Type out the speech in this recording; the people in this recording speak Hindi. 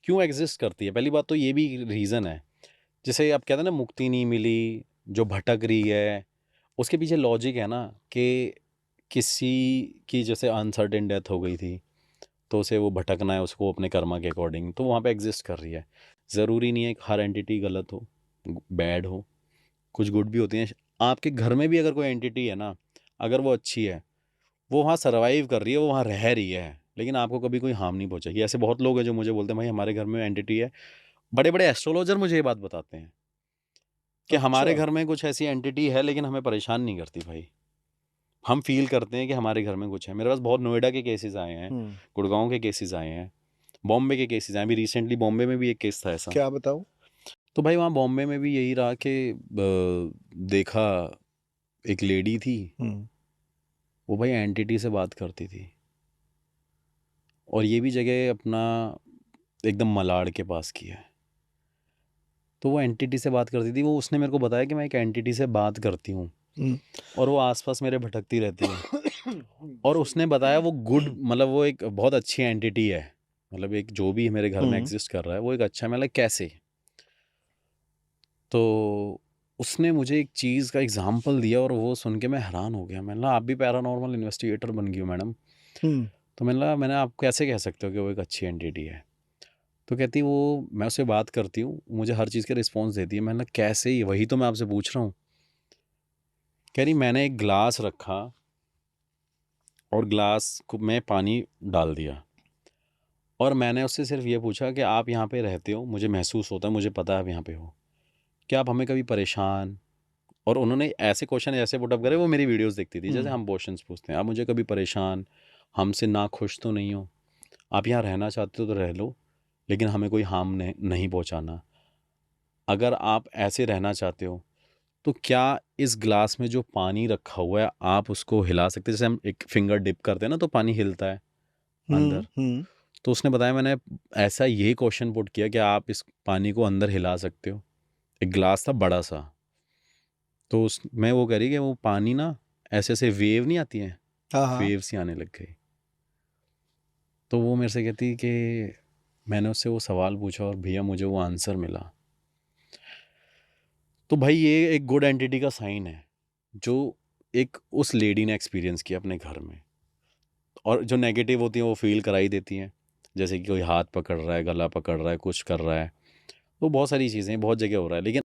क्यों एग्जिस्ट करती है? पहली बात तो ये भी रीज़न है, जैसे आप कहते हैं ना मुक्ति नहीं मिली, जो भटक रही है, उसके पीछे लॉजिक है ना कि किसी की जैसे अनसर्टेन डेथ हो गई थी, तो उसे वो भटकना है उसको अपने कर्मा के अकॉर्डिंग, तो वहाँ पे एग्जिस्ट कर रही है। ज़रूरी नहीं है कि हर एंटिटी गलत हो, बैड हो, कुछ गुड भी होती हैं। आपके घर में भी अगर कोई एंटिटी है ना, अगर वो अच्छी है, वो वहाँ सर्वाइव कर रही है, वो वहाँ रह रही है, लेकिन आपको कभी कोई हार्म नहीं पहुंचाएगी। ऐसे बहुत लोग हैं जो मुझे बोलते हैं भाई हमारे घर में एंटिटी है। बड़े बड़े एस्ट्रोलॉजर मुझे ये बात बताते हैं कि हमारे अच्छा। घर में कुछ ऐसी एंटिटी है, लेकिन हमें परेशान नहीं करती भाई। हम फील करते हैं कि हमारे घर में कुछ है। मेरे पास बहुत नोएडा के केसेस आए हैं, हम्म। गुड़गांव के केसेस आए हैं, बॉम्बे के केसेस आए। अभी रिसेंटली बॉम्बे में भी एक केस था ऐसा। क्या बताऊं? तो भाई वहाँ बॉम्बे में भी यही रहा कि देखा, एक लेडी थी, हम्म। वो भाई एंटिटी से बात करती थी। और ये भी जगह अपना एकदम मलाड के पास की है। तो वो एंटिटी से बात करती थी, वो उसने मेरे को बताया कि मैं एक एंटिटी से बात करती हूँ हम्म। और वो आसपास मेरे भटकती रहती है। और सॉरी। उसने बताया वो गुड, मतलब वो एक बहुत अच्छी एंटिटी है, मतलब एक जो भी मेरे घर में हम्म। एग्जिस्ट कर रहा है वो एक अच्छा है। मतलब कैसे? तो उसने मुझे एक चीज़ का एग्जाम्पल दिया और वो सुन के मैं हैरान हो गया। मैंने कहा आप भी पैरानॉर्मल इन्वेस्टिगेटर बन गई हो मैडम। हम्म। तो मैंने कहा मैंने आप कैसे कह सकते हो कि वो एक अच्छी एंटिटी है? तो कहती वो मैं उससे बात करती हूँ, मुझे हर चीज़ का रिस्पॉन्स देती है। मैंने कहा कैसे? ही वही तो मैं आपसे पूछ रहा हूँ। कह रही मैंने एक ग्लास रखा और ग्लास को मैं पानी डाल दिया और मैंने उससे सिर्फ ये पूछा कि आप यहाँ पे रहते हो, मुझे महसूस होता है, मुझे पता है आप यहाँ पे हो, क्या आप हमें कभी परेशान, और उन्होंने ऐसे क्वेश्चन ऐसे पुटअप करे, वो मेरी वीडियोस देखती थी जैसे हम्म। हम क्वेश्चंस पूछते हैं, आप मुझे कभी परेशान, हमसे ना खुश तो नहीं हो, आप यहाँ रहना चाहते हो तो रह लो, लेकिन हमें कोई हार्म नहीं पहुँचाना। अगर आप ऐसे रहना चाहते हो तो क्या इस ग्लास में जो पानी रखा हुआ है आप उसको हिला सकते हैं? जैसे हम एक फिंगर डिप करते हैं ना तो पानी हिलता है हम्म। अंदर। हम्म। तो उसने बताया, मैंने ऐसा ये क्वेश्चन पुट किया कि आप इस पानी को अंदर हिला सकते हो। एक ग्लास था बड़ा सा। तो उस मैं वो कह रही कि वो पानी ना ऐसे ऐसे वेव नहीं आती हैं, हाँ हाँ। वेव सी आने लग गई। तो वो मेरे से कहती कि मैंने उससे वो सवाल पूछा और भैया मुझे वो आंसर मिला। तो भाई ये एक गुड एंटिटी का साइन है जो एक उस लेडी ने एक्सपीरियंस किया अपने घर में। और जो नेगेटिव होती हैं वो फील कराई देती हैं, जैसे कि कोई हाथ पकड़ रहा है, गला पकड़ रहा है, कुछ कर रहा है। वो बहुत सारी चीज़ें बहुत जगह हो रहा है, लेकिन